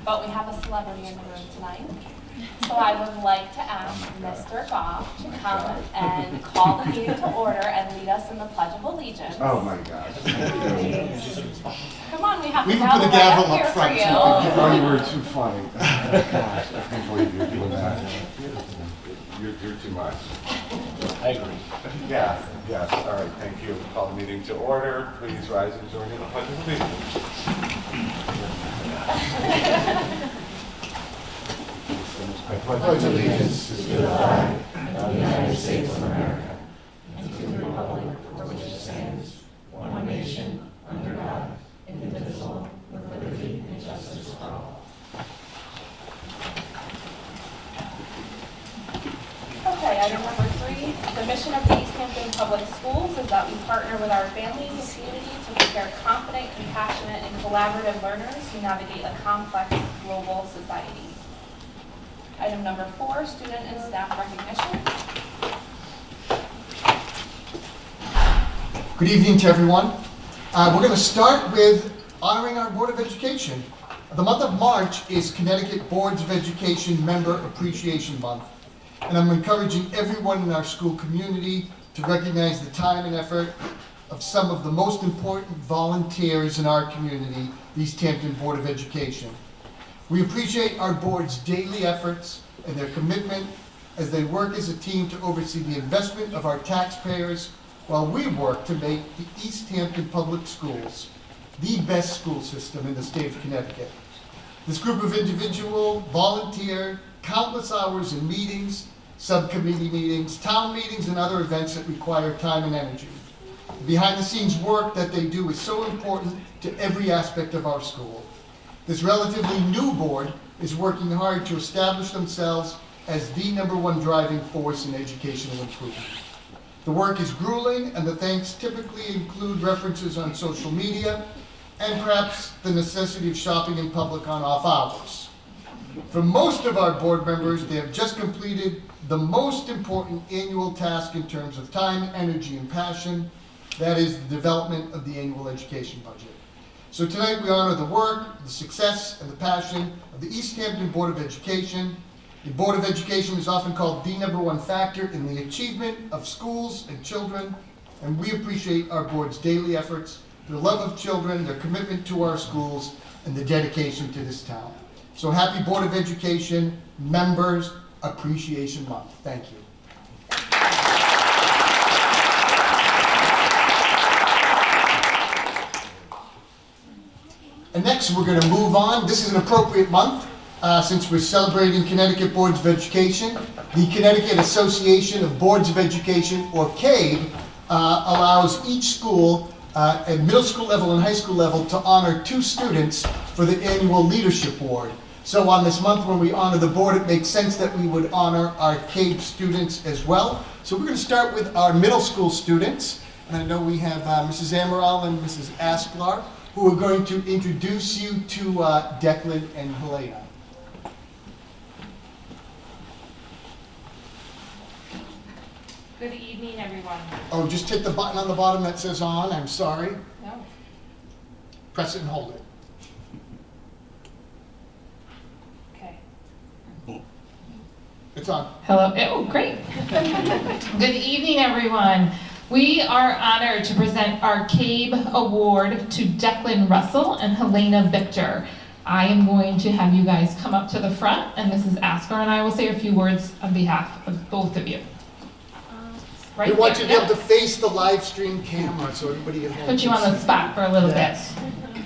but we have a celebrity in the room tonight. So I would like to ask Mr. Goff to come and call the meeting to order and lead us in the Pledge of Allegiance. Oh my gosh. Come on, we have We the even put gavel a gavel right up up front, here too. for you. Oh, you were too funny. Gosh, I can't believe you're doing that. You're too much. I agree. Yeah, yes, all right, thank you. Call the meeting to order. Please rise and join in the Pledge of Allegiance. I pledge allegiance to the flag of the United States of America and to the republic for which it stands, one nation, under God, indivisible, with liberty and justice for all. Okay, item number 3, the mission of the East Hampton Public Schools is that we partner with our families and community to prepare confident, compassionate, and collaborative learners who navigate a complex global society. Item number 4, student and staff recognition. Good evening to everyone. We're going to start with honoring our Board of Education. The month of March is Connecticut Boards of Education Member Appreciation Month, and I'm encouraging everyone in our school community to recognize the time and effort of some of the most important volunteers in our community, the East Hampton Board of Education. We appreciate our board's daily efforts and their commitment as they work as a team to oversee the investment of our taxpayers while we work to make the East Hampton Public Schools the best school system in the state of Connecticut. This group of individuals volunteer countless hours in meetings, subcommittee meetings, town meetings, and other events that require time and energy. The behind-the-scenes work that they do is so important to every aspect of our school. This relatively new board is working hard to establish themselves as the #1 driving force in educational improvement. The work is grueling, and the thanks typically include references on social media and perhaps the necessity of shopping in public on off hours. For most of our board members, they have just completed the most important annual task in terms of time, energy, and passion. That is the development of the annual education budget. So tonight we honor the work, the success, and the passion of the East Hampton Board of Education. The Board of Education is often called the #1 factor in the achievement of schools and children, and we appreciate our board's daily efforts, their love of children, their commitment to our schools, and the dedication to this town. So happy Board of Education Members Appreciation Month. Thank you. And next, we're going to move on. This is an appropriate month since we're celebrating Connecticut Boards of Education. The Connecticut Association of Boards of Education, or CABE, allows each school at middle school level and high school level to honor 2 students for the annual Leadership Award. So on this month when we honor the board, it makes sense that we would honor our CABE students as well. So we're going to start with our middle school students. And I know we have Mrs. Amaral and Mrs. Asklar, who are going to introduce you to Declan and Helena. Good evening, everyone. Oh, just hit the button on the bottom that says on. I'm sorry. No. Press it and hold it. Okay. It's on. Hello. Oh, great. Good evening, everyone. We are honored to present our CABE Award to Declan Russell and Helena Victor. I am going to have you guys come up to the front, and Mrs. Asker and I will say a few words on behalf of both of you. Right We want there, you to be able yeah. to face the live stream camera so everybody at home Put you can on the see. spot for a little Yes. bit.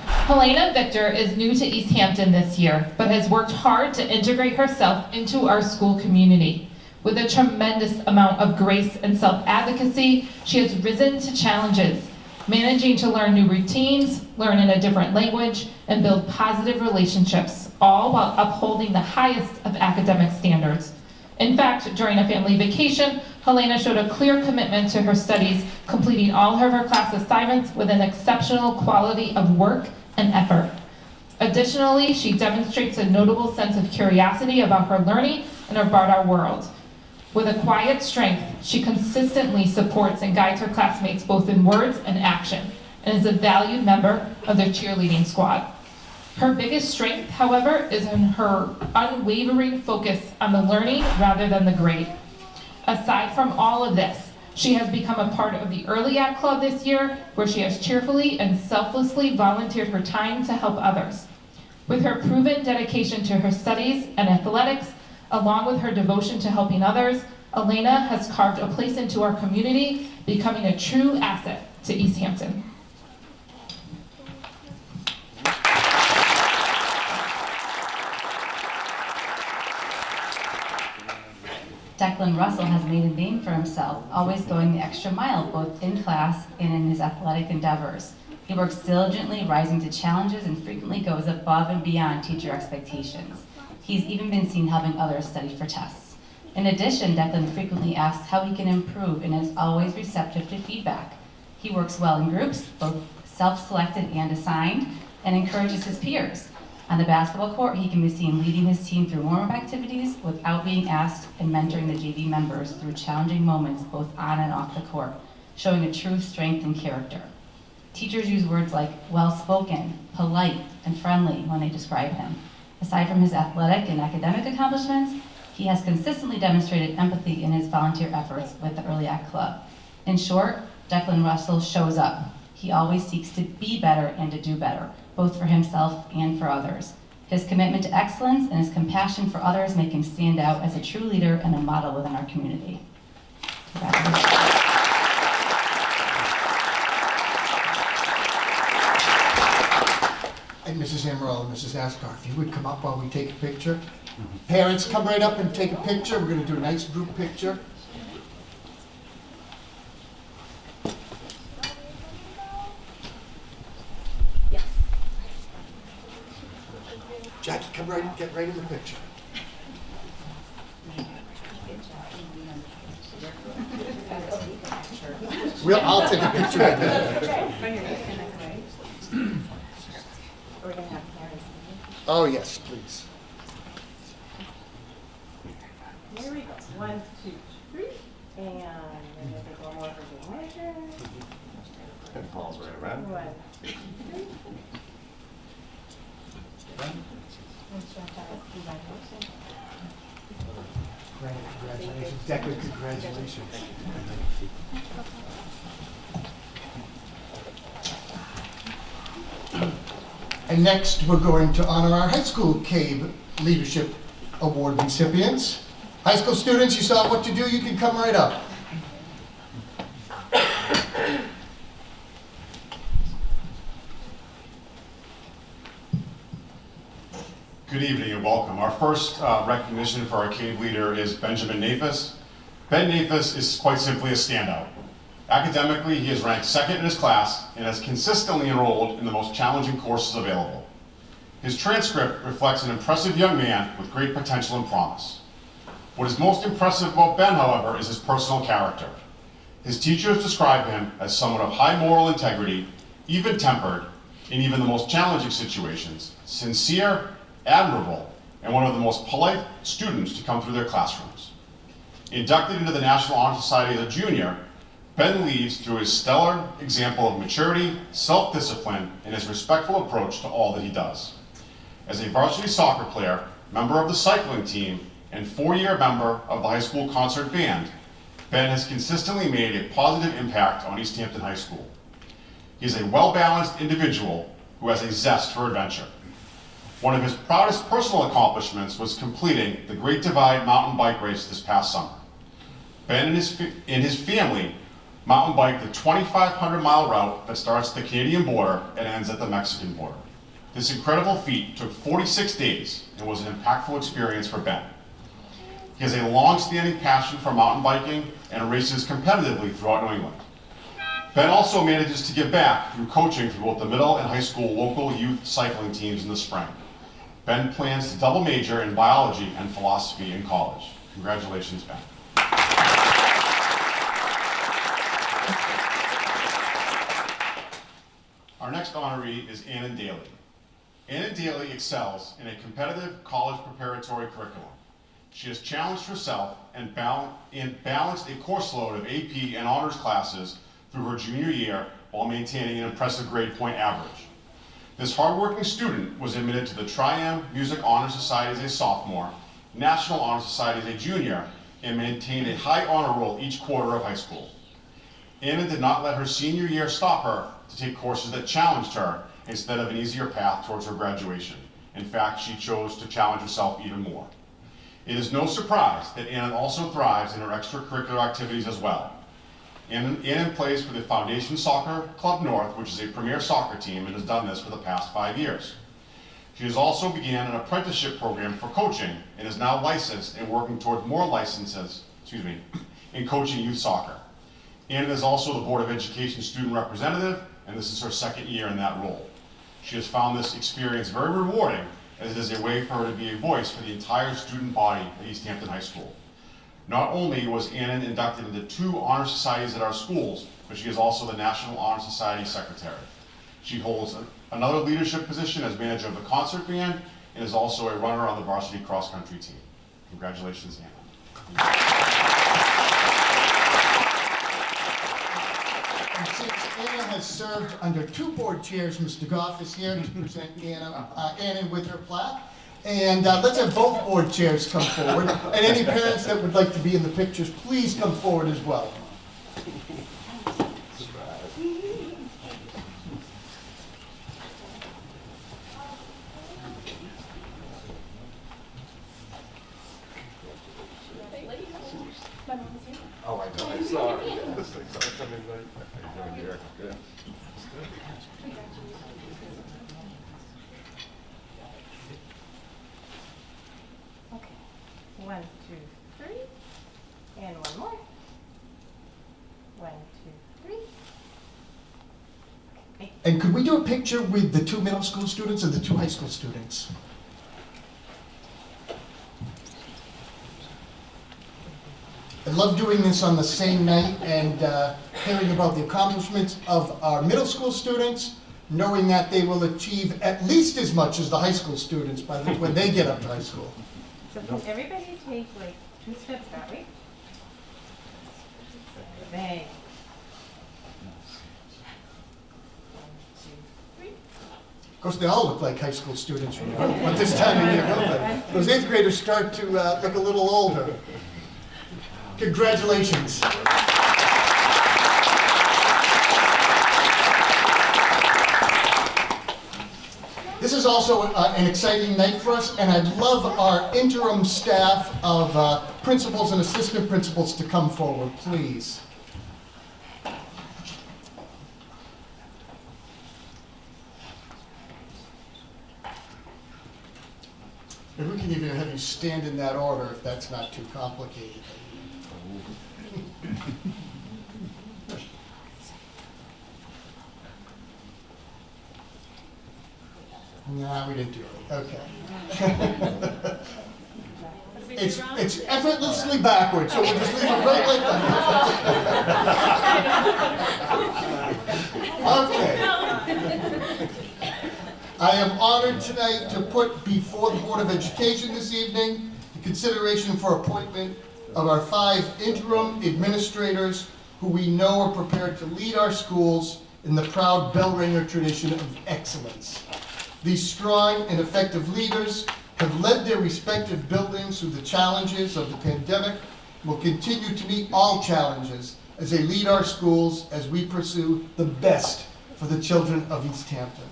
Helena Victor is new to East Hampton this year, but has worked hard to integrate herself into our school community. With a tremendous amount of grace and self-advocacy, she has risen to challenges, managing to learn new routines, learn in a different language, and build positive relationships, all while upholding the highest of academic standards. In fact, during a family vacation, Helena showed a clear commitment to her studies, completing all of her class assignments with an exceptional quality of work and effort. Additionally, she demonstrates a notable sense of curiosity about her learning and about our world. With a quiet strength, she consistently supports and guides her classmates both in words and action, and is a valued member of their cheerleading squad. Her biggest strength, however, is in her unwavering focus on the learning rather than the grade. Aside from all of this, she has become a part of the Early Act Club this year, where she has cheerfully and selflessly volunteered her time to help others. With her proven dedication to her studies and athletics, along with her devotion to helping others, Helena has carved a place into our community, becoming a true asset to East Hampton. Declan Russell has made a name for himself, always going the extra mile, both in class and in his athletic endeavors. He works diligently, rising to challenges, and frequently goes above and beyond teacher expectations. He's even been seen helping others study for tests. In addition, Declan frequently asks how he can improve and is always receptive to feedback. He works well in groups, both self-selected and assigned, and encourages his peers. On the basketball court, he can be seen leading his team through warm-up activities without being asked, and mentoring the JV members through challenging moments both on and off the court, showing a true strength and character. Teachers use words like well-spoken, polite, and friendly when they describe him. Aside from his athletic and academic accomplishments, he has consistently demonstrated empathy in his volunteer efforts with the Early Act Club. In short, Declan Russell shows up. He always seeks to be better and to do better, both for himself and for others. His commitment to excellence and his compassion for others make him stand out as a true leader and a model within our community. Congratulations. And Mrs. Amaral and Mrs. Askar, if you would come up while we take a picture. Parents, come right up and take a picture. We're going to do a nice group picture. Yes. Jackie, come right and get right in the picture. I'll take a picture of that. Oh, yes, please. Here we go. 1, 2, 3. And we're going to take one more for the measure. And Paul's right around. 1, 2, 3. Congratulations. Declan, congratulations. And next, we're going to honor our high school CABE Leadership Award recipients. High school students, you saw what to do. You can come right up. Good evening and welcome. Our first recognition for our CABE leader is Benjamin Nafis. Ben Nafis is quite simply a standout. Academically, he is ranked second in his class and has consistently enrolled in the most challenging courses available. His transcript reflects an impressive young man with great potential and promise. What is most impressive about Ben, however, is his personal character. His teachers describe him as someone of high moral integrity, even-tempered, in even the most challenging situations, sincere, admirable, and one of the most polite students to come through their classrooms. Inducted into the National Honor Society as a junior, Ben leads through his stellar example of maturity, self-discipline, and his respectful approach to all that he does. As a varsity soccer player, member of the cycling team, and 4-year member of the high school concert band, Ben has consistently made a positive impact on East Hampton High School. He is a well-balanced individual who has a zest for adventure. One of his proudest personal accomplishments was completing the Great Divide mountain bike race this past summer. Ben and his family mountain biked the 2,500-mile route that starts at the Canadian border and ends at the Mexican border. This incredible feat took 46 days and was an impactful experience for Ben. He has a long-standing passion for mountain biking and races competitively throughout New England. Ben also manages to give back through coaching for both the middle and high school local youth cycling teams in the spring. Ben plans to double major in biology and philosophy in college. Congratulations, Ben. Our next honoree is Anna Daly. Anna Daly excels in a competitive college preparatory curriculum. She has challenged herself and balanced a course load of AP and honors classes through her junior year while maintaining an impressive grade point average. This hardworking student was admitted to the Tri-M Music Honor Society as a sophomore, National Honor Society as a junior, and maintained a high honor roll each quarter of high school. Anna did not let her senior year stop her to take courses that challenged her instead of an easier path towards her graduation. In fact, she chose to challenge herself even more. It is no surprise that Anna also thrives in her extracurricular activities as well. Anna plays for the Foundation Soccer Club North, which is a premier soccer team, and has done this for the past 5 years. She has also began an apprenticeship program for coaching and is now licensed and working toward more licenses, in coaching youth soccer. Anna is also the Board of Education student representative, and this is her second year in that role. She has found this experience very rewarding, as it is a way for her to be a voice for the entire student body at East Hampton High School. Not only was Anna inducted into 2 honor societies at our schools, but she is also the National Honor Society Secretary. She holds another leadership position as manager of the concert band and is also a runner on the varsity cross-country team. Congratulations, Anna. And since Anna has served under 2 board chairs, Mr. Goff is here to present Anna with her plaque. And let's have both board chairs come forward. And any parents that would like to be in the pictures, please come forward as well. Oh, I know, I saw it. This thing's all coming right. I know here. Good. Okay. 1, 2, 3. And one more. 1, 2, 3. And could we do a picture with the 2 middle school students and the 2 high school students? I love doing this on the same night and hearing about the accomplishments of our middle school students, knowing that they will achieve at least as much as the high school students when they get up to high school. So can everybody take like 2 steps that way? Thank you. 1, 2, 3. Of course, they all look like high school students at this time of year, don't they? Those 8th graders start to look a little older. Congratulations. This is also an exciting night for us, and I'd love our interim staff of principals and assistant principals to come forward, please. And we can even have you stand in that order if that's not too complicated. Nah, we didn't do it. Okay. It's effortlessly backwards, so we'll just leave it right like that. Okay. I am honored tonight to put before the Board of Education this evening the consideration for appointment of our 5 interim administrators who we know are prepared to lead our schools in the proud bell ringer tradition of excellence. These strong and effective leaders have led their respective buildings through the challenges of the pandemic and will continue to meet all challenges as they lead our schools as we pursue the best for the children of East Hampton.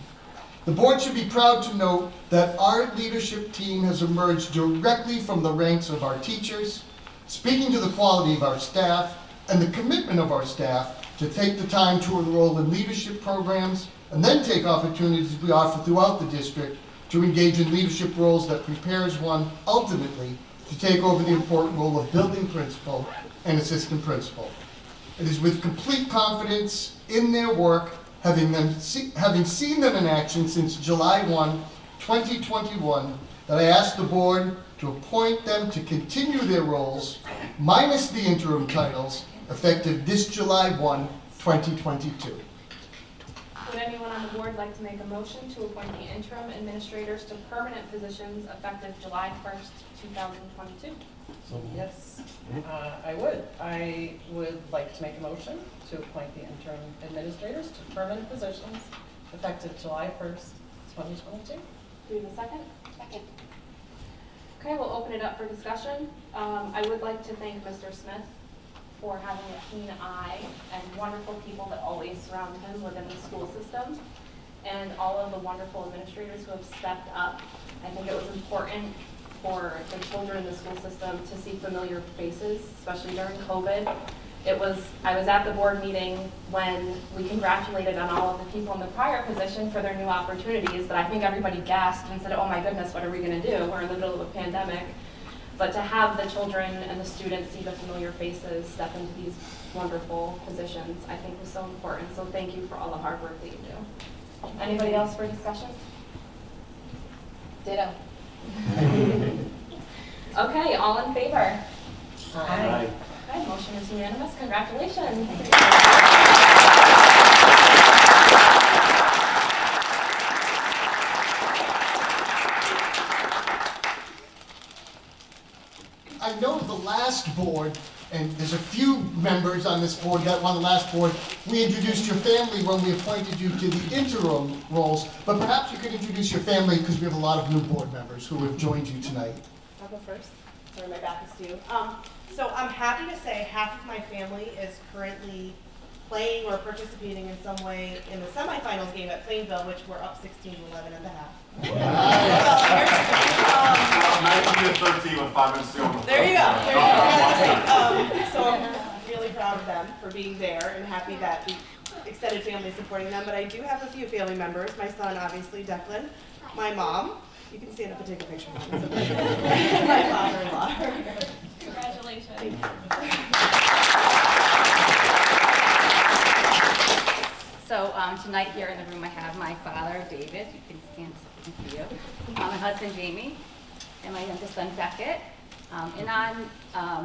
The board should be proud to note that our leadership team has emerged directly from the ranks of our teachers, speaking to the quality of our staff and the commitment of our staff to take the time to enroll in leadership programs and then take opportunities we offer throughout the district to engage in leadership roles that prepares one ultimately to take over the important role of building principal and assistant principal. It is with complete confidence in their work, having seen them in action since July 1, 2021, that I ask the board to appoint them to continue their roles, minus the interim titles, effective this July 1, 2022. Would anyone on the board like to make a motion to appoint the interim administrators to permanent positions effective July 1st, 2022? Yes, I would. I would like to make a motion to appoint the interim administrators to permanent positions effective July 1st, 2022. Do we have a second? Second. Okay, we'll open it up for discussion. I would like to thank Mr. Smith for having a keen eye and wonderful people that always surround him within the school system, and all of the wonderful administrators who have stepped up. I think it was important for the children in the school system to see familiar faces, especially during COVID. I was at the board meeting when we congratulated on all of the people in the prior position for their new opportunities, but I think everybody gasped and said, oh my goodness, what are we gonna do? We're in the middle of a pandemic. But to have the children and the students see the familiar faces step into these wonderful positions, I think was so important. So thank you for all the hard work that you do. Anybody else for discussion? Ditto. Okay, all in favor? Aye. Okay, motion is unanimous. Congratulations. I know the last board, and there's a few members on this board that were on the last board, we introduced your family when we appointed you to the interim roles, but perhaps you could introduce your family because we have a lot of new board members who have joined you tonight. I'll go first. Sorry, my back is to you. So I'm happy to say half of my family is currently playing or participating in some way in the semifinals game at Plainville, which we're up 16-11 at the half. 13 with 5 minutes to go. There you go. So I'm really proud of them for being there and happy that the extended family is supporting them. But I do have a few family members. My son, obviously, Declan. My mom. You can stand up and take a picture of him. My father-in-law. Congratulations. So tonight here in the room I have my father, David, you can stand so I can see you, my husband, Jamie, and my youngest son, Beckett. And on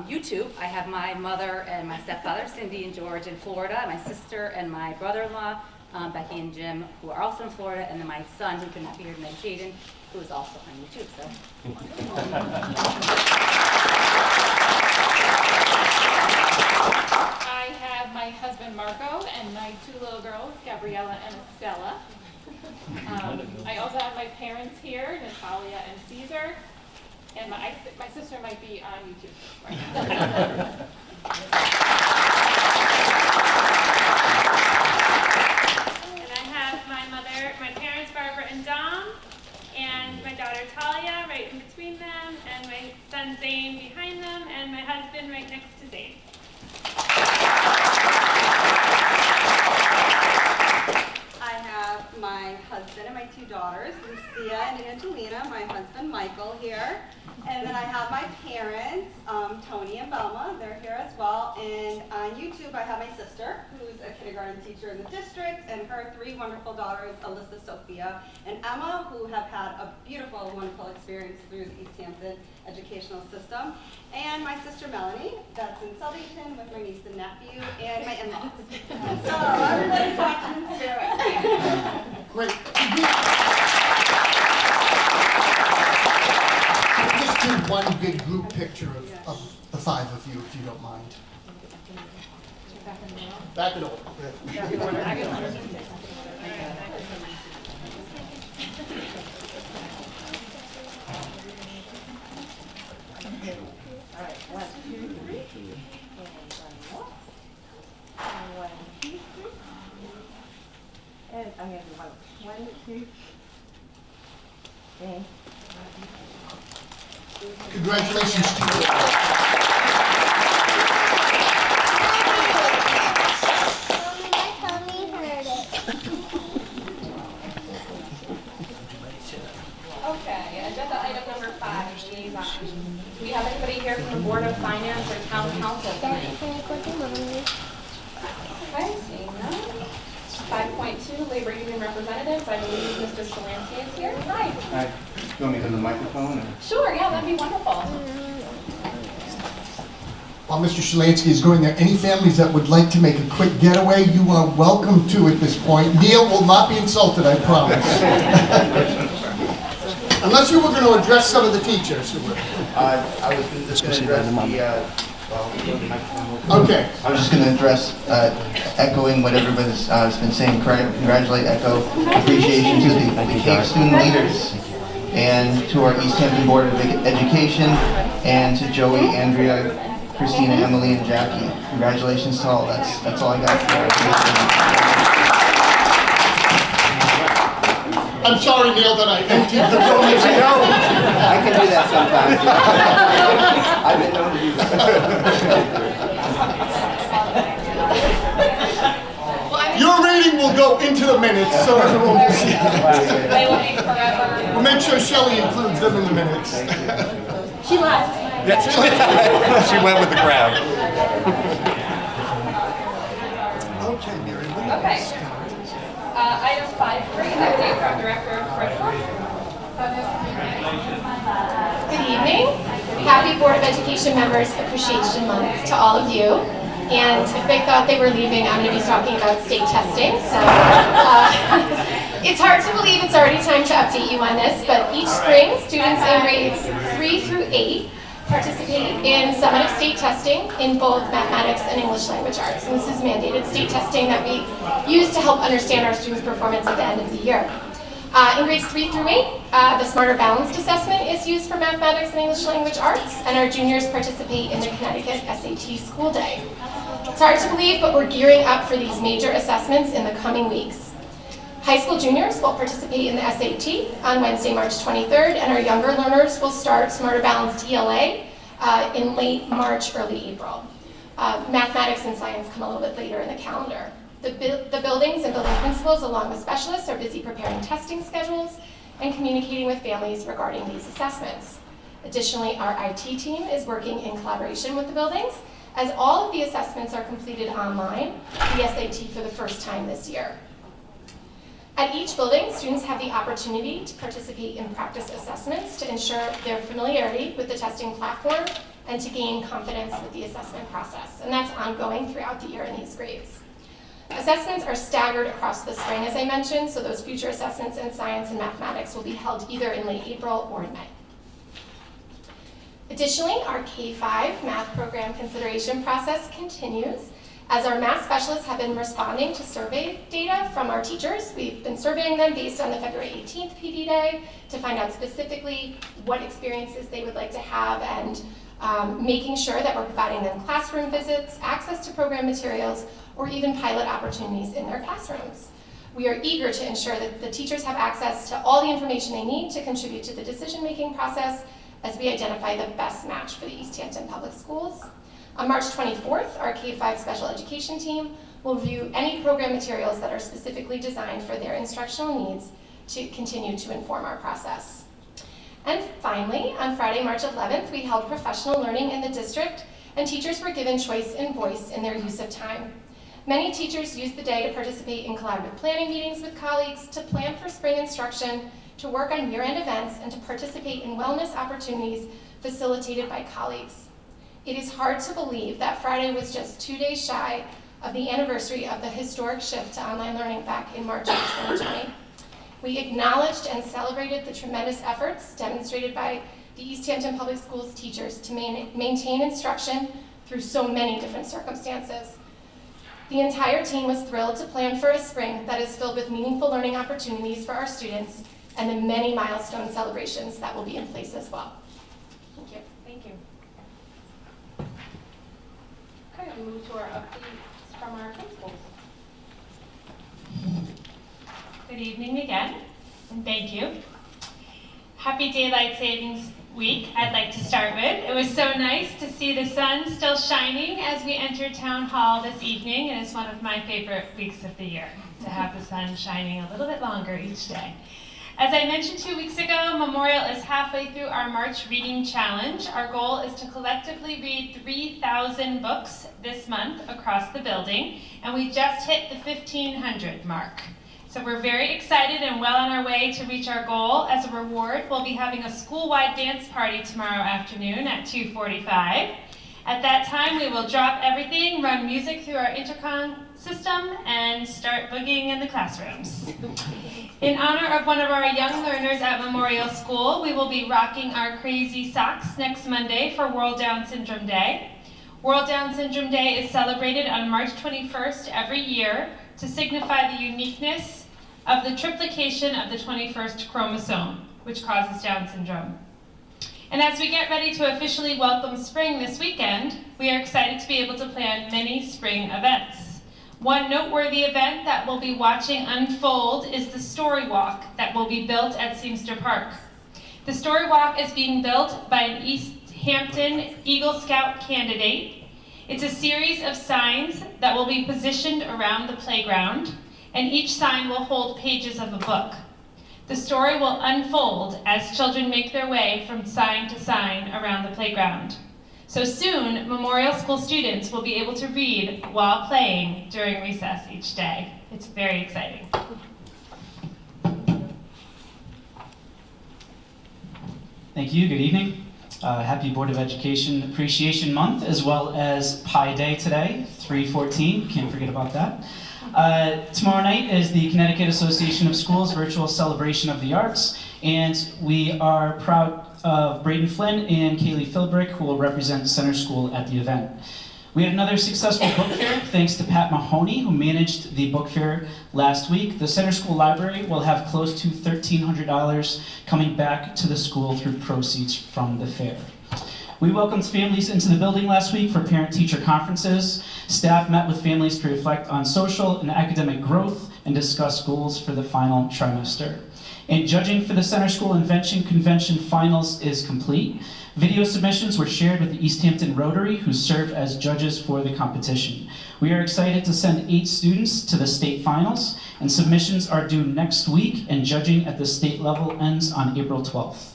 YouTube, I have my mother and my stepfather, Cindy and George in Florida, my sister and my brother-in-law, Becky and Jim, who are also in Florida, and then my son, who could not be here tonight, Jaden, who is also on YouTube. So. I have my husband Marco and my 2 little girls, Gabriella and Estella. I also have my parents here, Natalia and Caesar, and my sister might be on YouTube right now. And I have my mother, my parents Barbara and Dom, and my daughter Talia right in between them, and my son Zane behind them, and my husband right next to Zane. I have my husband and my 2 daughters, Lucia and Angelina, my husband Michael here. And then I have my parents, Tony and Belma, they're here as well. And on YouTube I have my sister, who's a kindergarten teacher in the district, and her 3 wonderful daughters, Alyssa, Sophia, and Emma, who have had a beautiful, wonderful experience through the East Hampton educational system. And my sister Melanie, that's in Southington with my niece and nephew, and my in-laws. So everybody's watching in spirit. Great. Just do one big group picture of the 5 of you, if you don't mind. Back in order. All right, 1, 2, 3. And 1, 2, 3. And I'm going to do 1, 2, 3. Congratulations to you. Okay, agenda item number 5, liaison. Do we have anybody here from the Board of Finance or Town Council tonight? Okay, seeing none. 5.2, labor union representatives. I believe Mr. Shalansky is here. Hi. Hi. You want me to do the microphone? Or? Sure, yeah, that'd be wonderful. While Mr. Shalansky is going there, any families that would like to make a quick getaway, you are welcome to at this point. Neil will not be insulted, I promise. Unless you were going to address some of the teachers. I was just going to address Okay. I was just going to address, echoing what everybody's been saying, congratulate, echo appreciation to the Cape student leaders and to our East Hampton Board of Education and to Joey, Andrea, Christina, Emily, and Jackie. Congratulations to all. That's all I got for I'm sorry, Neil, that I emptied the room. As you know. I can do that sometimes. I've been known to do that. Your rating will go into the minutes, so everyone will see. They will be forever. We'll make sure Shelley includes them in the minutes. She left. She went with the crowd. Okay, Mary Lou. Okay. Item 5.3, update from Director of Curriculum. Good evening. Happy Board of Education Members Appreciation Month to all of you. And if they thought they were leaving, I'm going to be talking about state testing. So it's hard to believe it's already time to update you on this, but each spring, students in grades 3 through 8 participate in summative state testing in both mathematics and English language arts. And this is mandated state testing that we use to help understand our students' performance at the end of the year. In grades 3 through 8, the Smarter Balanced Assessment is used for mathematics and English language arts, and our juniors participate in the Connecticut SAT School Day. It's hard to believe, but we're gearing up for these major assessments in the coming weeks. High school juniors will participate in the SAT on Wednesday, March 23rd, and our younger learners will start Smarter Balanced ELA in late March, early April. Mathematics and science come a little bit later in the calendar. The buildings and building principals, along with specialists, are busy preparing testing schedules and communicating with families regarding these assessments. Additionally, our IT team is working in collaboration with the buildings, as all of the assessments are completed online, the SAT for the first time this year. At each building, students have the opportunity to participate in practice assessments to ensure their familiarity with the testing platform and to gain confidence with the assessment process. And that's ongoing throughout the year in these grades. Assessments are staggered across the spring, as I mentioned, so those future assessments in science and mathematics will be held either in late April or in May. Additionally, our K-5 math program consideration process continues, as our math specialists have been responding to survey data from our teachers. We've been surveying them based on the February 18th PD Day to find out specifically what experiences they would like to have and making sure that we're providing them classroom visits, access to program materials, or even pilot opportunities in their classrooms. We are eager to ensure that the teachers have access to all the information they need to contribute to the decision-making process as we identify the best match for the East Hampton Public Schools. On March 24th, our K-5 special education team will review any program materials that are specifically designed for their instructional needs to continue to inform our process. And finally, on Friday, March 11th, we held professional learning in the district, and teachers were given choice and voice in their use of time. Many teachers used the day to participate in collaborative planning meetings with colleagues, to plan for spring instruction, to work on year-end events, and to participate in wellness opportunities facilitated by colleagues. It is hard to believe that Friday was just 2 days shy of the anniversary of the historic shift to online learning back in March of 2020. We acknowledged and celebrated the tremendous efforts demonstrated by the East Hampton Public Schools teachers to maintain instruction through so many different circumstances. The entire team was thrilled to plan for a spring that is filled with meaningful learning opportunities for our students and the many milestone celebrations that will be in place as well. Thank you. Thank you. Okay, we'll move to our updates from our principals. Good evening again, and thank you. Happy Daylight Savings Week, I'd like to start with. It was so nice to see the sun still shining as we entered Town Hall this evening, and it's one of my favorite weeks of the year, to have the sun shining a little bit longer each day. As I mentioned 2 weeks ago, Memorial is halfway through our March Reading Challenge. Our goal is to collectively read 3,000 books this month across the building, and we just hit the 1,500 mark. So we're very excited and well on our way to reach our goal. As a reward, we'll be having a school-wide dance party tomorrow afternoon at 2:45. At that time, we will drop everything, run music through our intercom system, and start boogieing in the classrooms. In honor of one of our young learners at Memorial School, we will be rocking our crazy socks next Monday for World Down Syndrome Day. World Down Syndrome Day is celebrated on March 21st every year to signify the uniqueness of the triplication of the 21st chromosome, which causes Down syndrome. And as we get ready to officially welcome spring this weekend, we are excited to be able to plan many spring events. One noteworthy event that we'll be watching unfold is the Story Walk that will be built at Singster Park. The Story Walk is being built by an East Hampton Eagle Scout candidate. It's a series of signs that will be positioned around the playground, and each sign will hold pages of a book. The story will unfold as children make their way from sign to sign around the playground. So soon, Memorial School students will be able to read while playing during recess each day. It's very exciting. Thank you, good evening. Happy Board of Education Appreciation Month, as well as Pi Day today, 3/14, can't forget about that. Tomorrow night is the Connecticut Association of Schools virtual celebration of the arts, and we are proud of Braden Flynn and Kaylee Philbrick, who will represent Center School at the event. We had another successful book fair thanks to Pat Mahoney, who managed the book fair last week. The Center School Library will have close to $1,300 coming back to the school through proceeds from the fair. We welcomed families into the building last week for parent-teacher conferences. Staff met with families to reflect on social and academic growth and discuss goals for the final trimester. And judging for the Center School Invention Convention finals is complete. Video submissions were shared with the East Hampton Rotary, who served as judges for the competition. We are excited to send 8 students to the state finals, and submissions are due next week, and judging at the state level ends on April 12th.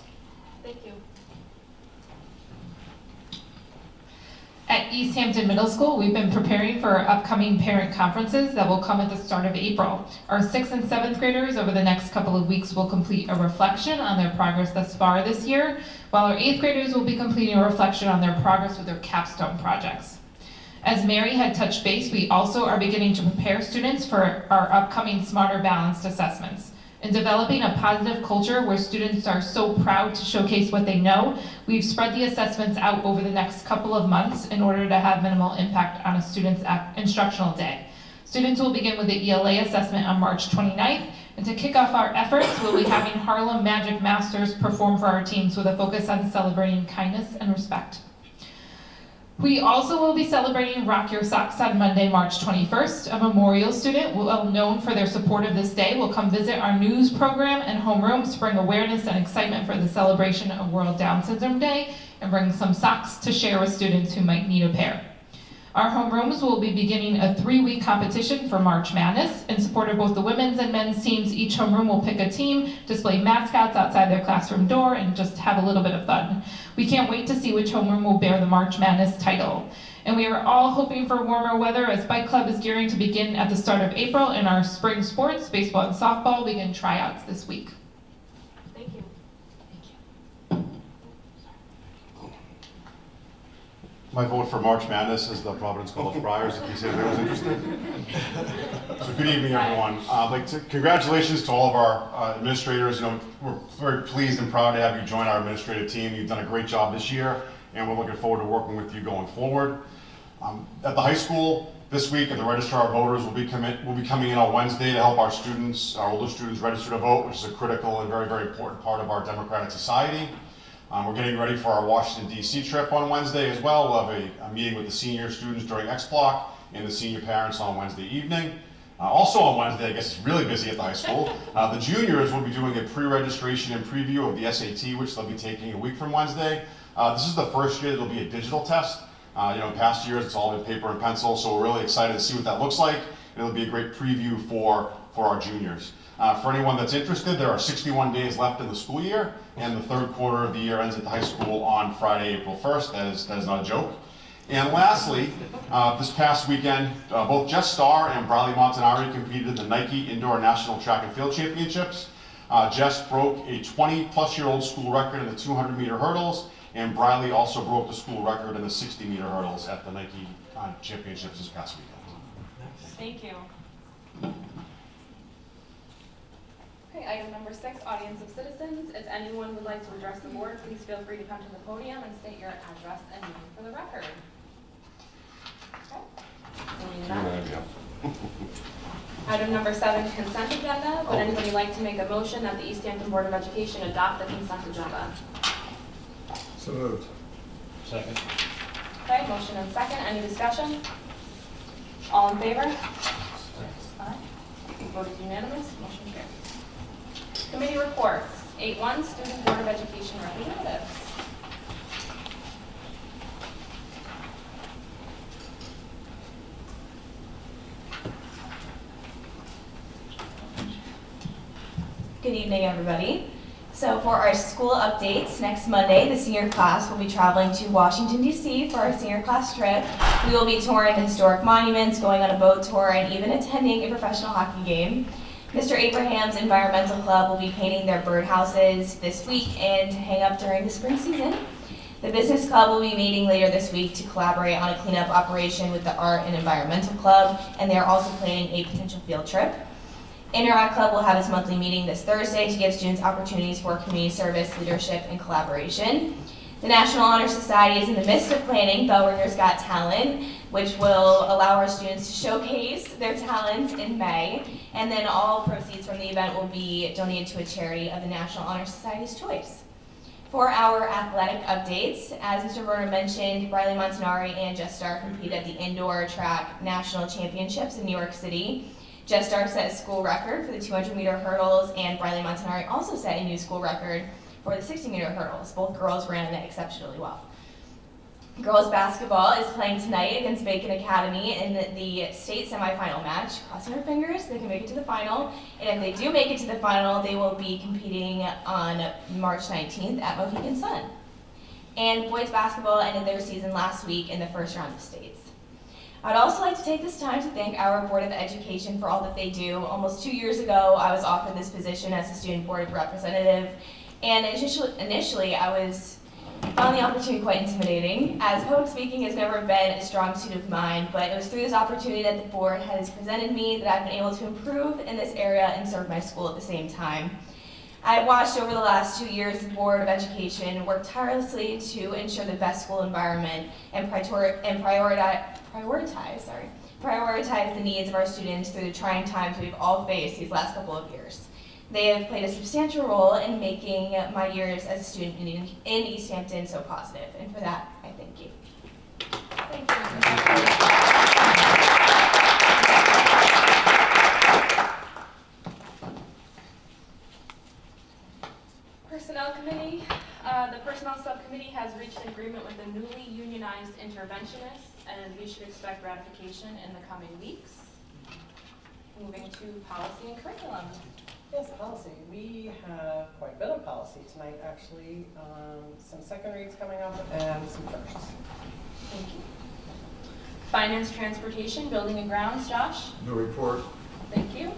At East Hampton Middle School, we've been preparing for our upcoming parent conferences that will come at the start of April. Our 6th and 7th graders over the next couple of weeks will complete a reflection on their progress thus far this year, while our 8th graders will be completing a reflection on their progress with their capstone projects. As Mary had touched base, we also are beginning to prepare students for our upcoming Smarter Balanced assessments. In developing a positive culture where students are so proud to showcase what they know, we've spread the assessments out over the next couple of months in order to have minimal impact on a student's instructional day. Students will begin with the ELA assessment on March 29th, and to kick off our efforts, we'll be having Harlem Magic Masters perform for our teams with a focus on celebrating kindness and respect. We also will be celebrating Rock Your Socks on Monday, March 21st. A Memorial student, well known for their support of this day, will come visit our news program and homeroom to bring awareness and excitement for the celebration of World Down Syndrome Day and bring some socks to share with students who might need a pair. Our homerooms will be beginning a 3-week competition for March Madness. In support of both the women's and men's teams, each homeroom will pick a team, display mascots outside their classroom door, and just have a little bit of fun. We can't wait to see which homeroom will bear the March Madness title. And we are all hoping for warmer weather as Bike Club is gearing to begin at the start of April, and our spring sports, baseball and softball, begin tryouts this week. Thank you. My vote for March Madness is the Providence College Friars, in case anybody was interested. So good evening, everyone. I'd like to congratulations to all of our administrators. You know, we're very pleased and proud to have you join our administrative team. You've done a great job this year, and we're looking forward to working with you going forward. At the high school this week, the registrar of voters will be coming in on Wednesday to help our students, our older students, register to vote, which is a critical and very, very important part of our democratic society. We're getting ready for our Washington, D.C. trip on Wednesday as well. We'll have a meeting with the senior students during X Block and the senior parents on Wednesday evening. Also on Wednesday, I guess it's really busy at the high school. The juniors will be doing a pre-registration and preview of the SAT, which they'll be taking a week from Wednesday. This is the first year there'll be a digital test. You know, in past years, it's all been paper and pencil, so we're really excited to see what that looks like. It'll be a great preview for our juniors. For anyone that's interested, there are 61 days left in the school year, and the 3rd quarter of the year ends at the high school on Friday, April 1st. That is not a joke. And lastly, this past weekend, both Jess Starr and Briley Montanari competed in the Nike Indoor National Track and Field Championships. Jess broke a 20-plus-year-old school record in the 200-meter hurdles, and Briley also broke the school record in the 60-meter hurdles at the Nike Championships this past weekend. Thank you. Okay, item number 6, audience of citizens. If anyone would like to address the board, please feel free to come to the podium and state your address and name for the record. Item number 7, consent agenda. Would anybody like to make a motion that the East Hampton Board of Education adopt the consent agenda? So moved. Second. Okay, motion and second. Any discussion? All in favor? Aye. Vote is unanimous. Motion carries. Committee reports. 8-1, Student Board of Education representatives. Good evening, everybody. So for our school updates, next Monday, the senior class will be traveling to Washington, D.C. for our senior class trip. We will be touring the historic monuments, going on a boat tour, and even attending a professional hockey game. Mr. Abraham's Environmental Club will be painting their birdhouses this week and to hang up during the spring season. The Business Club will be meeting later this week to collaborate on a cleanup operation with the Art and Environmental Club, and they are also planning a potential field trip. Interact Club will have its monthly meeting this Thursday to give students opportunities for community service, leadership, and collaboration. The National Honor Society is in the midst of planning Bellringer's Got Talent, which will allow our students to showcase their talents in May, and then all proceeds from the event will be donated to a charity of the National Honor Society's choice. For our athletic updates, as Mr. Berner mentioned, Riley Montanari and Jess competed at the Indoor Track National Championships in New York City. Jess set a school record for the 200-meter hurdles, and Riley Montanari also set a new school record for the 60-meter hurdles. Both girls ran it exceptionally well. Girls basketball is playing tonight against Bacon Academy in the state semifinal match. Crossing our fingers, they can make it to the final. And if they do make it to the final, they will be competing on March 19th at Mohegan Sun. And boys basketball ended their season last week in the first round of states. I'd also like to take this time to thank our Board of Education for all that they do. Almost 2 years ago, I was offered this position as a student board representative. And initially I found the opportunity quite intimidating, as public speaking has never been a strong suit of mine, but it was through this opportunity that the board has presented me that I've been able to improve in this area and serve my school at the same time. I watched over the last 2 years the Board of Education work tirelessly to ensure the best school environment and prioritize the needs of our students through the trying times we've all faced these last couple of years. They have played a substantial role in making my years as a student in East Hampton so positive, and for that, I thank you. Thank you. Personnel Committee. The Personnel Subcommittee has reached an agreement with the newly unionized interventionists, and we should expect ratification in the coming weeks. Moving to policy and curriculum. Yes, policy. We have quite a bit of policy tonight, actually. Some second reads coming up and some firsts. Thank you. Finance, Transportation, Building and Grounds. Josh? No report. Thank you.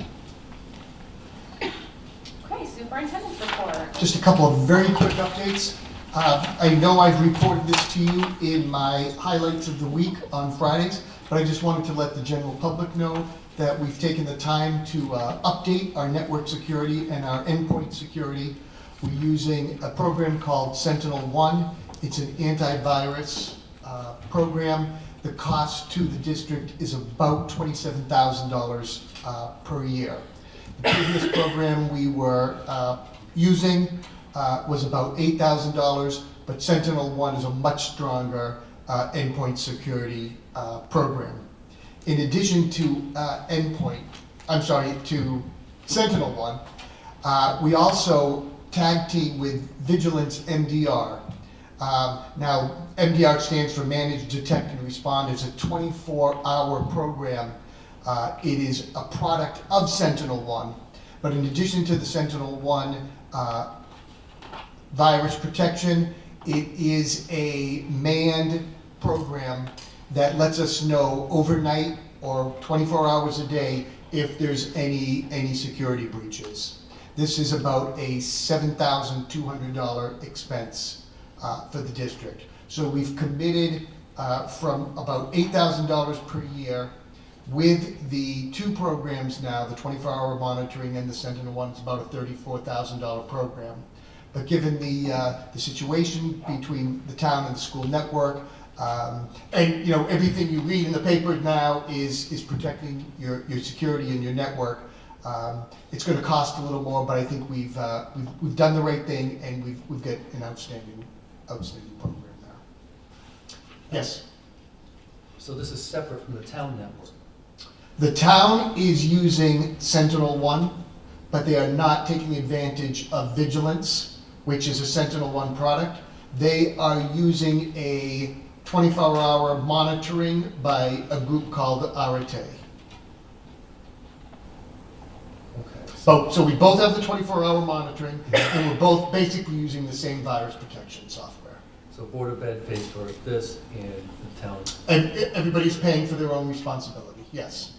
Okay, Superintendent's report. Just a couple of very quick updates. I know I've reported this to you in my highlights of the week on Fridays, but I just wanted to let the general public know that we've taken the time to update our network security and our endpoint security. We're using a program called Sentinel-1. It's an antivirus program. The cost to the district is about $27,000 per year. The previous program we were using was about $8,000, but Sentinel-1 is a much stronger endpoint security program. In addition to to Sentinel-1, we also tag team with Vigilance MDR. Now, MDR stands for Manage, Detect, and Respond. It's a 24-hour program. It is a product of Sentinel-1, but in addition to the Sentinel-1 virus protection, it is a manned program that lets us know overnight or 24 hours a day if there's any security breaches. This is about a $7,200 expense for the district. So we've committed from about $8,000 per year. With the two programs now, the 24-hour monitoring and the Sentinel-1, it's about a $34,000 program. But given the situation between the town and the school network, And everything you read in the paper now is protecting your security and your network. It's going to cost a little more, but I think we've done the right thing, and we've got an outstanding program now. Yes. So this is separate from the town network. The town is using SentinelOne, but they are not taking advantage of Vigilance, which is a SentinelOne product. They are using a 24-hour monitoring by a group called Arate. Okay. So we both have the 24-hour monitoring, and we're both basically using the same virus protection software. So Board of Ed pays for this and the town. And everybody's paying for their own responsibility, yes.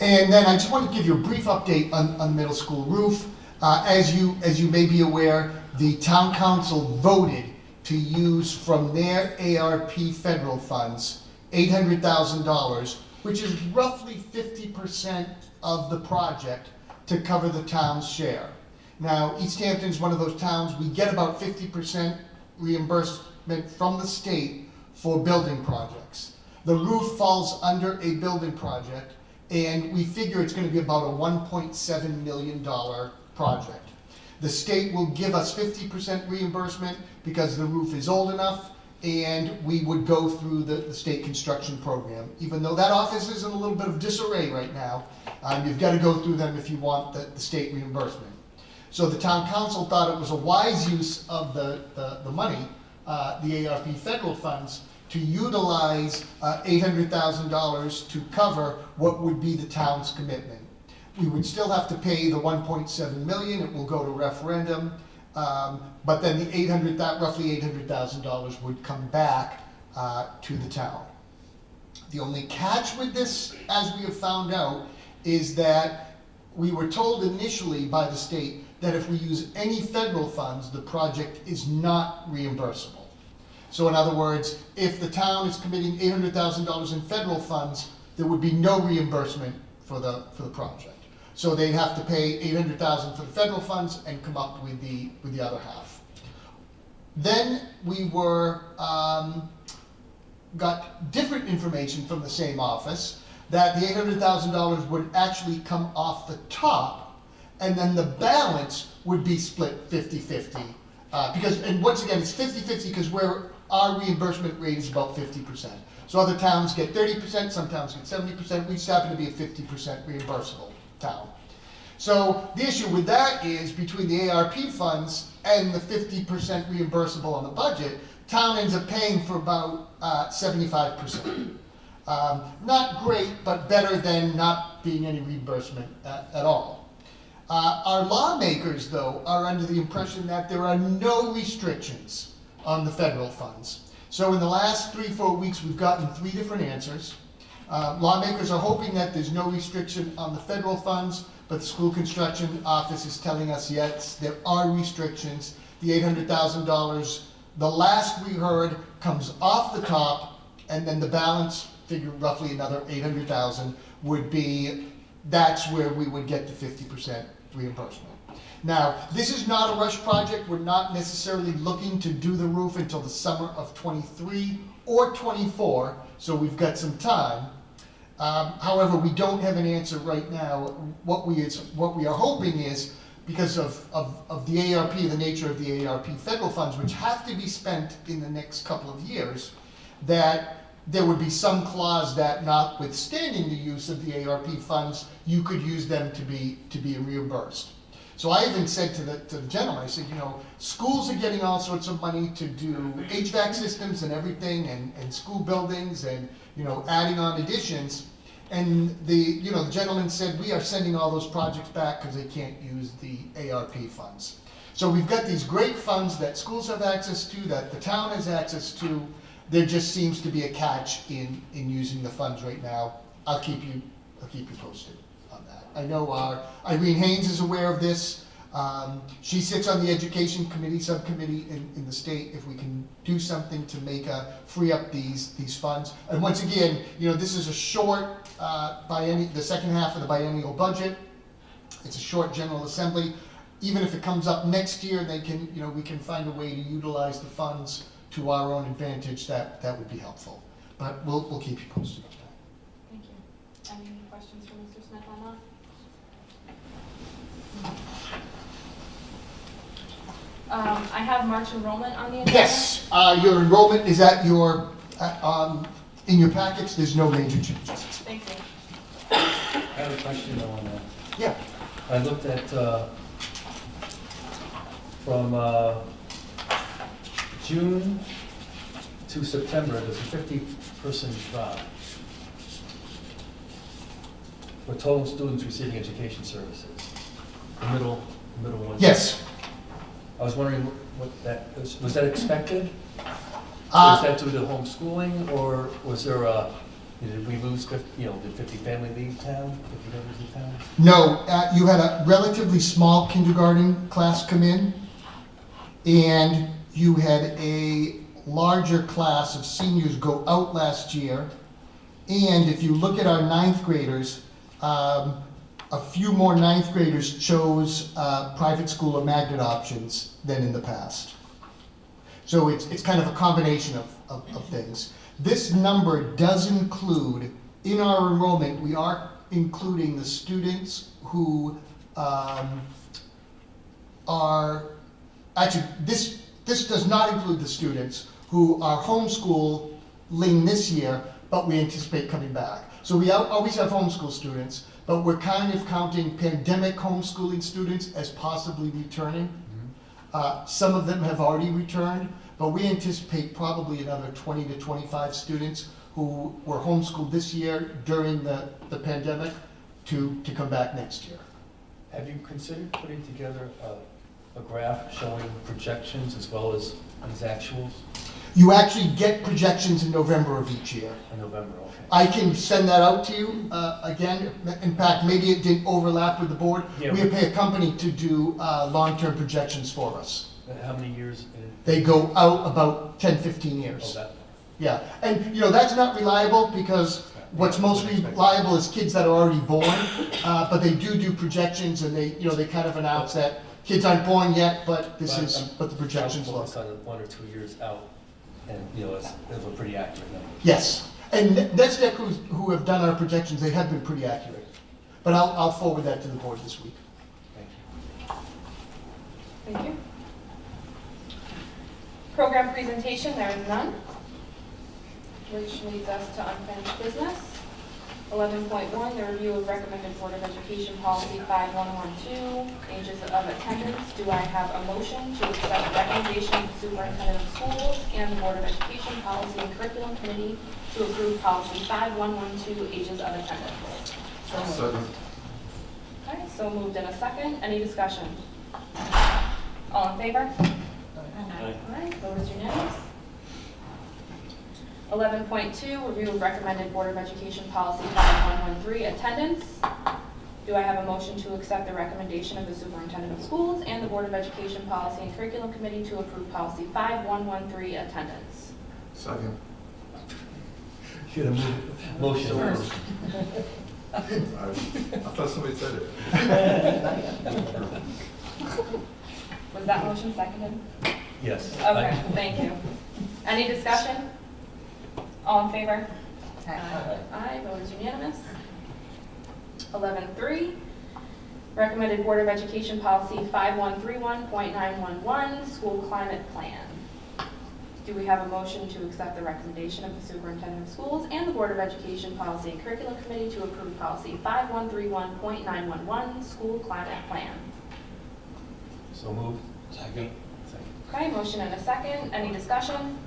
And then I just want to give you a brief update on the middle school roof. As you may be aware, the town council voted to use from their ARP federal funds $800,000, which is roughly 50% of the project, to cover the town's share. Now, East Hampton is one of those towns, we get about 50% reimbursement from the state for building projects. The roof falls under a building project, and we figure it's going to be about a $1.7 million project. The state will give us 50% reimbursement because the roof is old enough, and we would go through the state construction program. Even though that office is in a little bit of disarray right now, you've got to go through them if you want the state reimbursement. So the town council thought it was a wise use of the money, the ARP federal funds, to utilize $800,000 to cover what would be the town's commitment. We would still have to pay the $1.7 million. It will go to referendum, but then the roughly $800,000 would come back to the town. The only catch with this, as we have found out, is that we were told initially by the state that if we use any federal funds, the project is not reimbursable. So in other words, if the town is committing $800,000 in federal funds, there would be no reimbursement for the project. So they'd have to pay $800,000 for the federal funds and come up with the other half. Then we got different information from the same office that the $800,000 would actually come off the top, and then the balance would be split 50-50. And once again, it's 50-50 because our reimbursement rate is about 50%. So other towns get 30%, some towns get 70%. We just happen to be a 50% reimbursable town. So the issue with that is between the ARP funds and the 50% reimbursable on the budget, town ends up paying for about 75%. Not great, but better than not being any reimbursement at all. Our lawmakers, though, are under the impression that there are no restrictions on the federal funds. So in the last 3-4 weeks, we've gotten 3 different answers. Lawmakers are hoping that there's no restriction on the federal funds, but the school construction office is telling us, yes, there are restrictions. The $800,000, the last we heard, comes off the top, and then the balance, figure roughly another $800,000, would be, that's where we would get the 50% reimbursement. Now, this is not a rush project. We're not necessarily looking to do the roof until the summer of '23 or '24, so we've got some time. However, we don't have an answer right now. What we are hoping is, because of the ARP, the nature of the ARP federal funds, which have to be spent in the next couple of years, that there would be some clause that, notwithstanding the use of the ARP funds, you could use them to be reimbursed. So I even said to the gentleman, I said, schools are getting all sorts of money to do HVAC systems and everything, and school buildings, and adding on additions. And the gentleman said, we are sending all those projects back because they can't use the ARP funds. So we've got these great funds that schools have access to, that the town has access to. There just seems to be a catch in using the funds right now. I'll keep you posted on that. I know Irene Haynes is aware of this. She sits on the education committee, subcommittee in the state. If we can do something to free up these funds. And once again, this is a short the second half of the biennial budget. It's a short General Assembly. even if it comes up next year, they can, we can find a way to utilize the funds to our own advantage, that would be helpful. But we'll keep you posted on that. Thank you. Any questions for Mr. Smith on that? I have March enrollment on the agenda. Yes, your enrollment is at your, in your packets. There's no major changes. Thank you. I have a question though on that. Yeah. I looked at, from June to September, there's a 50% drop for total students receiving education services. The middle one. Yes. I was wondering what that was that expected? Was that due to homeschooling, or was there a, did we lose 50, did 50 family leave town? 50 families leave town? No, you had a relatively small kindergarten class come in, and you had a larger class of seniors go out last year. And if you look at our ninth graders, a few more ninth graders chose private school or magnet options than in the past. So it's kind of a combination of things. This number does include, in our enrollment, we are including the students who are, actually, this does not include the students who are homeschooling this year, but we anticipate coming back. So we always have homeschool students, but we're kind of counting pandemic homeschooling students as possibly returning. Some of them have already returned, but we anticipate probably another 20 to 25 students who were homeschooled this year during the pandemic to come back next year. Have you considered putting together a graph showing projections as well as these actuals? You actually get projections in November of each year. In November, okay. I can send that out to you. Again, in fact, maybe it didn't overlap with the board. Yeah. We pay a company to do long-term projections for us. How many years? They go out about 10, 15 years. Oh, that. Yeah, and that's not reliable because what's most reliable is kids that are already born, but they do projections, and they kind of announce that kids aren't born yet, but this is what the projections look. Focus on 1 or 2 years out, and it's a pretty accurate number. Yes, and NetStec who have done our projections, they have been pretty accurate. But I'll forward that to the board this week. Thank you. Thank you. Program presentation, there is none, which leads us to unfinished business. 11.1, the review of recommended Board of Education Policy 5112, ages of attendance. Do I have a motion to accept the recommendation of the Superintendent of Schools and the Board of Education Policy and Curriculum Committee to approve Policy 5112, ages of attendance? Second. Okay, so moved in a second. Any discussion? All in favor? Aye. All right, vote is unanimous. 11.2, review of recommended Board of Education Policy 5113, attendance. Do I have a motion to accept the recommendation of the Superintendent of Schools and the Board of Education Policy and Curriculum Committee to approve Policy 5113, attendance? Second. You had a motion first. I thought somebody said it. Was that motion seconded? Yes. Okay, thank you. Any discussion? All in favor? Aye, vote is unanimous. 11.3, recommended Board of Education Policy 5131.911, school climate plan. Do we have a motion to accept the recommendation of the Superintendent of Schools and the Board of Education Policy and Curriculum Committee to approve Policy 5131.911, school climate plan? So moved. Second. Okay, motion and a second. Any discussion?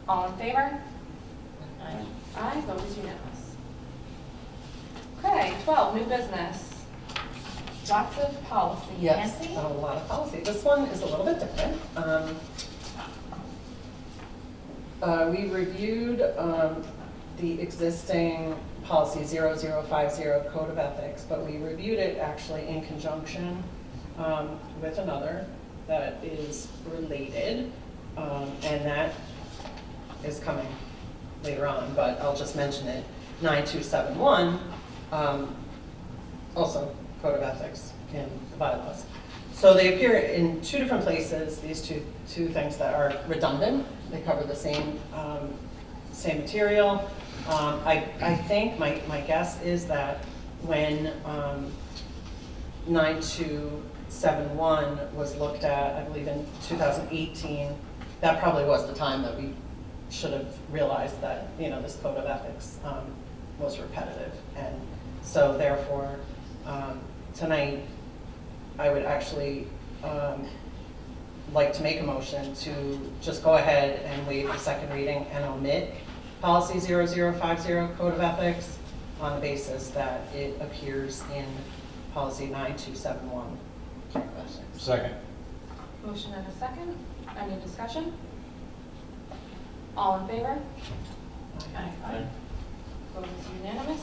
All in favor? Aye. Aye, vote is unanimous. Okay, 12, new business. Lots of policy. Yes, Nancy? a lot of policy. This one is a little bit different. We reviewed the existing policy 0050 Code of Ethics, but we reviewed it actually in conjunction with another that is related, and that is coming later on, but I'll just mention it. 9271, also Code of Ethics in the bylaws. So they appear in two different places, these two things that are redundant. They cover the same material. I think, my guess is that when 9271 was looked at, I believe in 2018, that probably was the time that we should have realized that, this code of ethics was repetitive. And so therefore, tonight, I would actually like to make a motion to just go ahead and waive the second reading and omit policy 0050 code of ethics on the basis that it appears in policy 9271 code of ethics. Second. Motion and a second. Any discussion? All in favor? Aye. Vote is unanimous.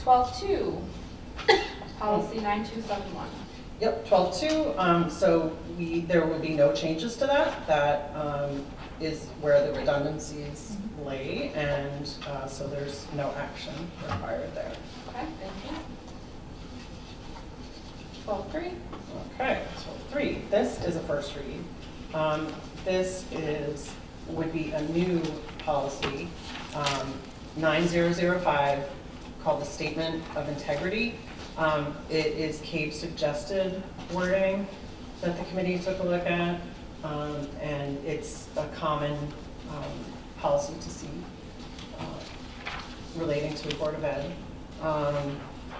12.2, policy 9271. Yep, 12.2, so there will be no changes to that. That is where the redundancies lay, and so there's no action required there. Okay, thank you. 12.3. Okay, 12.3, this is a first read. This would be a new policy, 9005, called the Statement of Integrity. It is CABE's suggested wording that the committee took a look at, and it's a common policy to see relating to the Board of Ed. I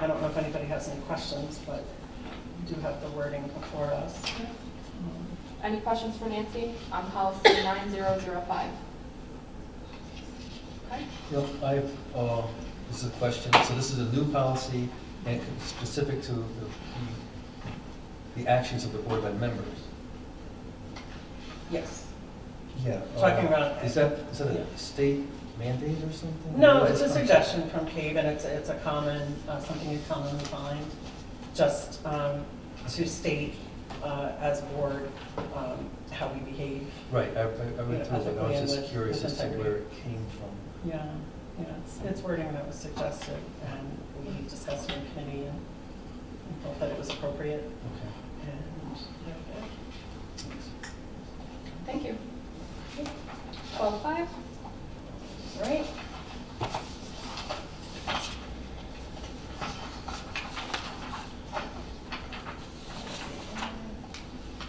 don't know if anybody has any questions, but we do have the wording before us. Any questions for Nancy on policy 9005? Okay. Yep, this is a question. So this is a new policy and specific to the actions of the Board of Ed members. Yes. Yeah. Talking about. Is that a state mandate or something? No, it's a suggestion from CABE, and it's a common, something you commonly find, just to state as a board how we behave. Right, I went through it. I was just curious as to where it came from. Yeah, it's wording that was suggested, and we discussed it in committee and thought that it was appropriate. Okay. And Thank you. 12.5. right.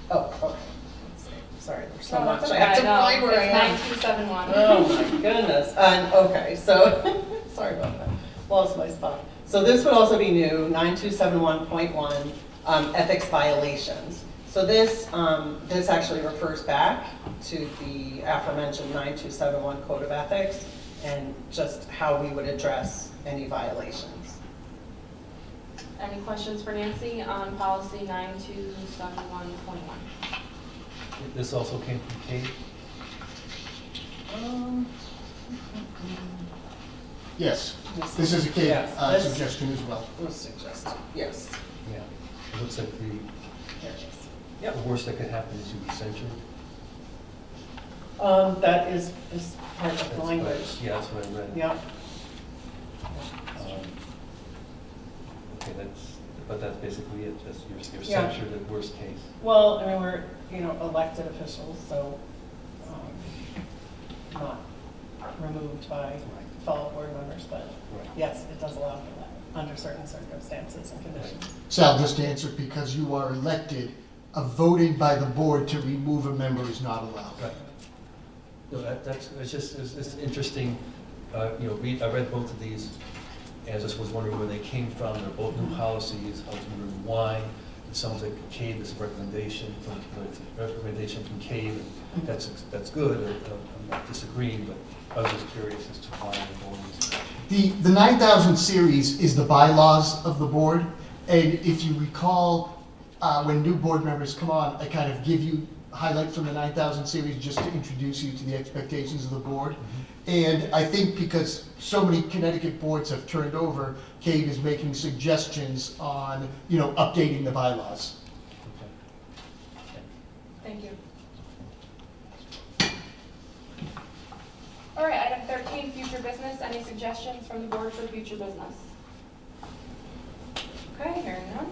Oh, okay. Sorry, there's so much. I have to find where I am. 9271. Oh my goodness. And okay, so sorry about that. Lost my spot. So this would also be new, 9271.1, ethics violations. So this actually refers back to the aforementioned 9271 Code of Ethics and just how we would address any violations. Any questions for Nancy on policy 9271.1? This also came from CABE? Yes, this is a CABE Yes, suggestion as well. Was suggested, yes. Yeah. It looks like There it is. Yep. the worst that could happen is you be censured. That is part of the That's language. what- Yeah, that's what I read. Yep. Okay, but that's basically it, just you're Yeah. censured at worst case. Well, I mean, we're, elected officials, so not removed by fellow board members, but Right. yes, it does allow for that under certain circumstances and conditions. Sal, just to answer, because you are elected, a voting by the board to remove a member is not allowed. Right. No, it's interesting, I read both of these, and I just was wondering where they came from. They're both new policies. I was wondering why. It sounds like CABE is a recommendation from CABE. That's good. I'm not disagreeing, but I was just curious as to why the board was. The 9000 series is the bylaws of the board, and if you recall, when new board members come on, I kind of give you highlights from the 9000 series just to introduce you to the expectations of the board. And I think because so many Connecticut boards have turned over, CABE is making suggestions on, updating the bylaws. Thank you. All right, item 13, future business. Any suggestions from the board for future business? Okay, hearing none.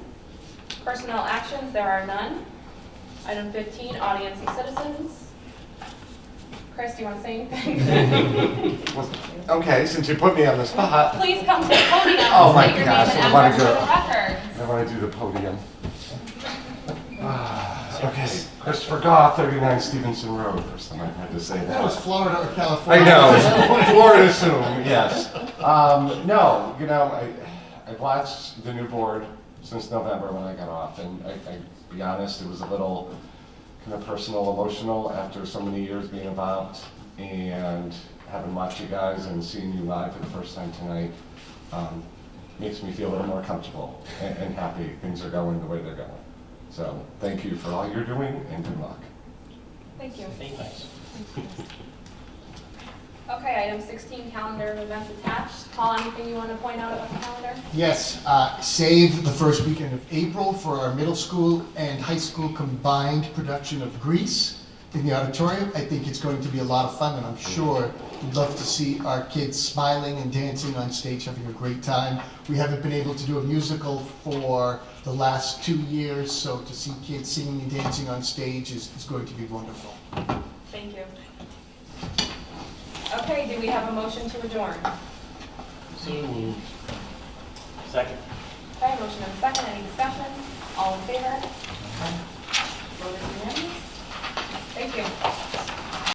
Personnel actions, there are none. Item 15, audience and citizens. Chris, do you want to say anything? Okay, since you put me on the spot. Please come to the podium. Oh my State your gosh, name and I want address to for go. the record. I want to do the podium. Okay, Christopher Goff, 39 Stevenson Road. First time I've had to say that. That was Florida or California. I know, Florida soon, yes. No, you know, I've watched the new board since November when I got off, and I be honest, it was a little kind of personal, emotional after so many years being involved, and having watched you guys and seeing you live for the first time tonight makes me feel a little more comfortable and happy things are going the way they're going. So thank you for all you're doing, and good luck. Thank you. Okay, item 16, calendar of events attached. Paul, anything you want to point out about the calendar? Yes, save the first weekend of April for our middle school and high school combined production of Grease in the auditorium. I think it's going to be a lot of fun, and I'm sure you'd love to see our kids smiling and dancing on stage, having a great time. We haven't been able to do a musical for the last 2 years, so to see kids singing and dancing on stage is going to be wonderful. Thank you. Okay, do we have a motion to adjourn? So moved. Second. Okay, motion and a second. Any discussion? All in favor? Vote is unanimous. Thank you.